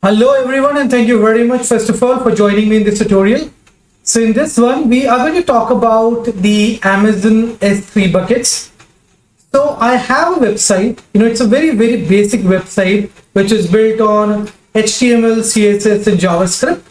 Hello everyone, and thank you very much first of all for joining me in this tutorial. So in this one we are going to talk about the Amazon S3 buckets. So I have a website, it's a very basic website which is built on HTML, CSS and JavaScript.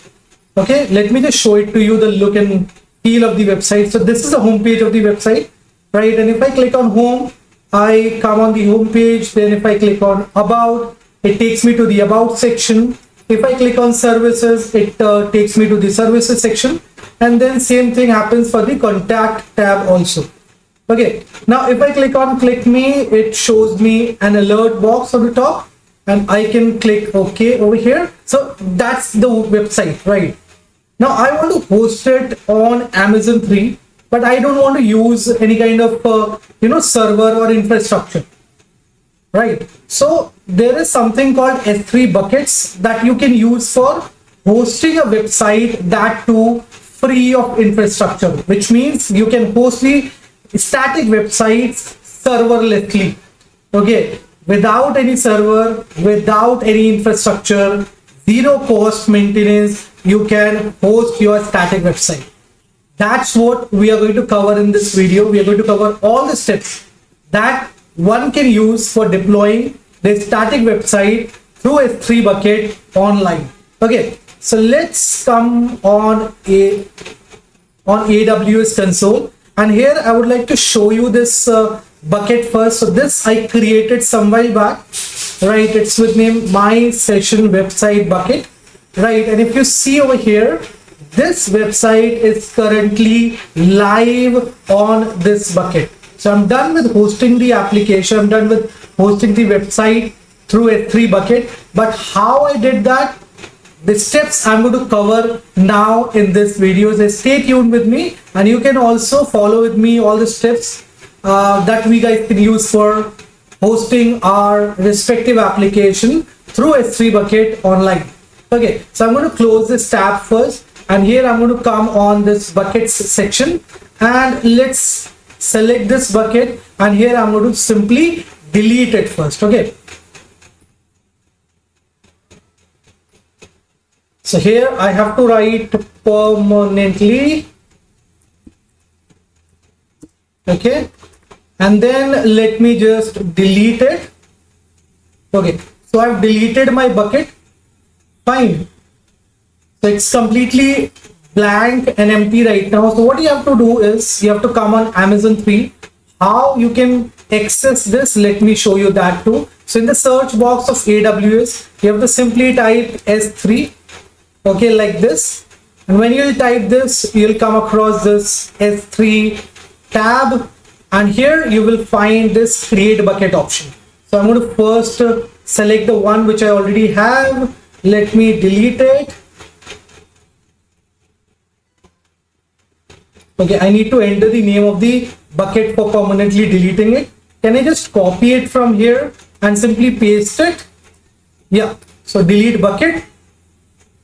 Okay, let me just show it to you, the look and feel of the website. So this is the home page of the website, right? And if I click on home, I come on the home page. Then if I click on about, it takes me to the about section. If I click on services, it takes me to the services section, and then same thing happens for the contact tab also. Okay, now if I click on click me, it shows me an alert box on the top, and I can click OK over here. So that's the website, right? Now I want to host it on Amazon 3, but I don't want to use any kind of server or infrastructure, right? So there is something called S3 buckets that you can use for hosting a website, that too free of infrastructure, which means you can host the static websites serverlessly, okay, without any server, without any infrastructure, zero cost maintenance. You can host your static website. That's what we are going to cover in this video. We are going to cover all the steps that one can use for deploying the static website through S3 bucket online. Okay, so let's come on AWS console, and here I would like to show you this bucket first. So this I created some while back, right? It's with name my session website bucket, right? And if you see over here, this website is currently live on this bucket. So I'm done with hosting the application. I'm done with hosting the website through S3 bucket. But how I did that, the steps I'm going to cover now in this video. So stay tuned with me, and you can also follow with me all the steps that we guys can use for hosting our respective application through S3 bucket online. Okay, so I'm going to close this tab first, and here I'm going to come on this buckets section, and let's select this bucket, and here I'm going to simply delete it first. Okay, so here I have to write permanently, okay, and then let me just delete it. Okay, so I've deleted my bucket. Fine, so it's completely blank and empty right now. So what you have to do is you have to come on Amazon 3. How you can access this, let me show you that too. So in the search box of AWS, you have to simply type S3, okay, like this, and when you'll type this, you'll come across this S3 tab, and here you will find this create bucket option. So I'm going to first select the one which I already have. Let me delete it. Okay, I need to enter the name of the bucket for permanently deleting it. Can I just copy it from here and simply paste it? Yeah, so delete bucket.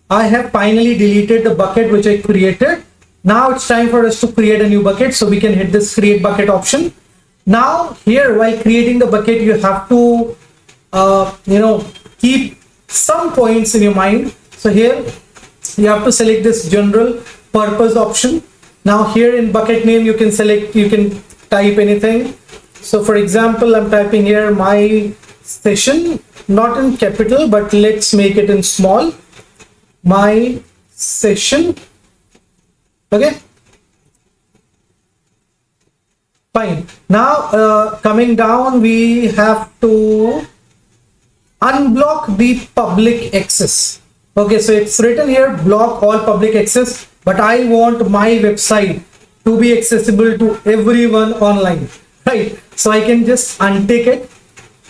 I have finally deleted the bucket which I created. Now it's time for us to create a new bucket, so we can hit this create bucket option. Now here, while creating the bucket, you have to keep some points in your mind. So here you have to select this general purpose option. Now here in bucket name, you can type anything. So for example, I'm typing here my session, not in capital, but let's make it in small, my session. Okay, fine. Now coming down, we have to unblock the public access. Okay, so it's written here block all public access, but I want my website to be accessible to everyone online, right? So I can just untick it.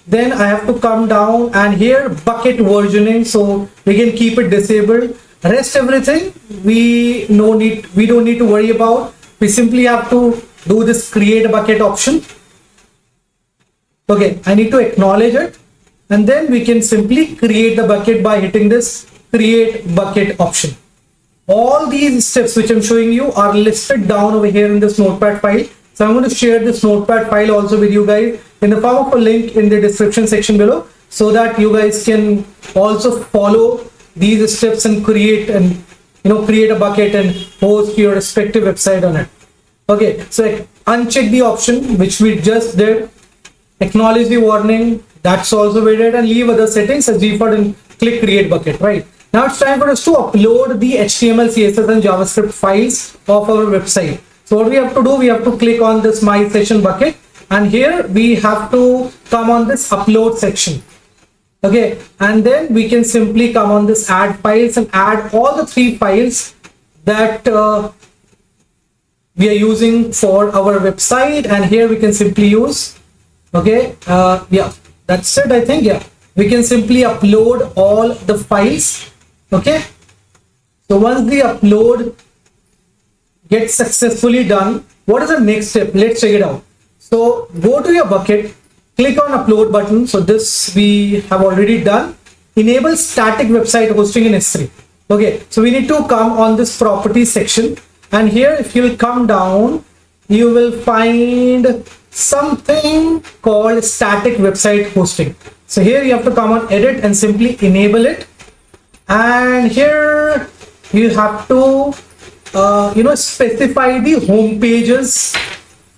Then I have to come down, and here bucket versioning, so we can keep it disabled. Rest everything we don't need to worry about. We simply have to do this create bucket option. Okay, I need to acknowledge it, and then we can simply create the bucket by hitting this create bucket option. All these steps which I'm showing you are listed down over here in this notepad file. So I'm going to share this notepad file also with you guys in the form of a link in the description section below, so that you guys can also follow these steps and create create a bucket and host your respective website on it. Okay, so uncheck the option which we just did, acknowledge the warning, that's also we did, and leave other settings as default and click create bucket. Right now it's time for us to upload the HTML, CSS and JavaScript files of our website. So what we have to do, we have to click on this my session bucket, and here we have to come on this upload section. Okay, and then we can simply come on this add files and add all the 3 files that we are using for our website, and here we can simply use, okay, yeah, that's it. I think, yeah, we can simply upload all the files. Okay, so once the upload gets successfully done, what is the next step? Let's check it out. So go to your bucket, click on upload button. So this we have already done. Enable static website hosting in S3. Okay, so we need to come on this property section, and here if you will come down, you will find something called static website hosting. So here you have to come on edit and simply enable it, and here you have to specify the home pages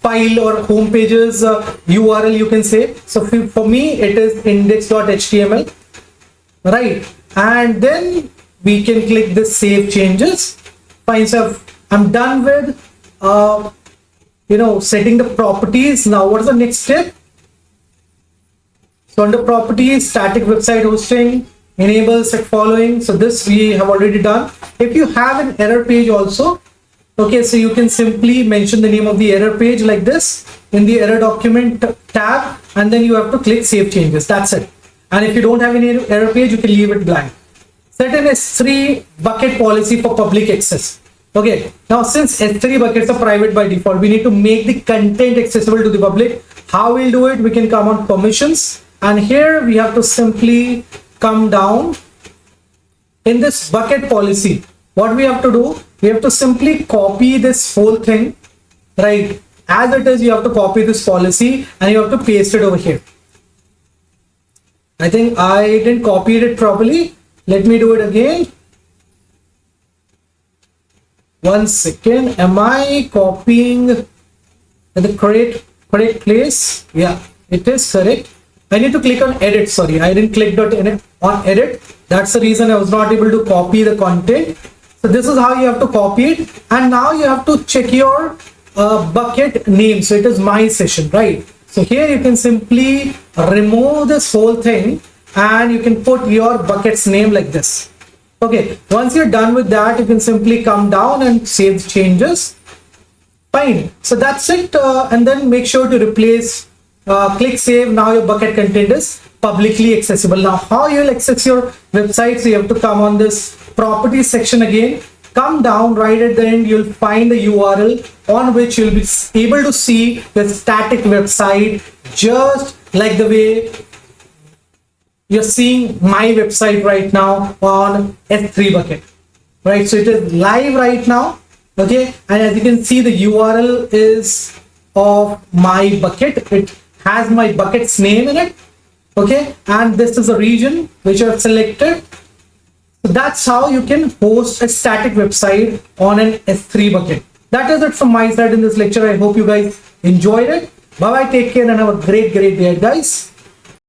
file or home pages URL, you can say. So for me it is index.html, right? And then we can click this save changes. Fine, so I'm done with setting the properties. Now what is the next step? So under properties, static website hosting, enable set following. So this we have already done. If you have an error page also, okay, so you can simply mention the name of the error page like this in the error document tab, and then you have to click save changes. That's it. And if you don't have any error page, you can leave it blank. Set an S3 bucket policy for public access. Okay, now since S3 buckets are private by default, we need to make the content accessible to the public. How we'll do it? We can come on permissions, and here we have to simply come down in this bucket policy. What we have to do, we have to simply copy this whole thing, right? As it is, you have to copy this policy and you have to paste it over here. I think I didn't copy it properly. Let me do it again. One second. Am I copying at the correct place? Yeah, it is correct. I need to click on edit. Sorry, I didn't click on edit. That's the reason I was not able to copy the content. So this is how you have to copy it, and now you have to check your bucket name. So it is my session, right? So here you can simply remove this whole thing and you can put your bucket's name like this. Okay, once you're done with that, you can simply come down and save changes. Fine, so that's it. And then make sure to replace, click save. Now your bucket content is publicly accessible. Now how you'll access your website? So you have to come on this property section again, come down, right at the end you'll find the URL on which you'll be able to see the static website, just like the way you're seeing my website right now on S3 bucket, right? So it is live right now. Okay, and as you can see, the URL is of my bucket. It has my bucket's name in it. Okay, and this is a region which I've selected. So that's how you can host a static website on an S3 bucket. That is it from my side in this lecture. I hope you guys enjoyed it. Bye bye, take care, and have a great day, guys.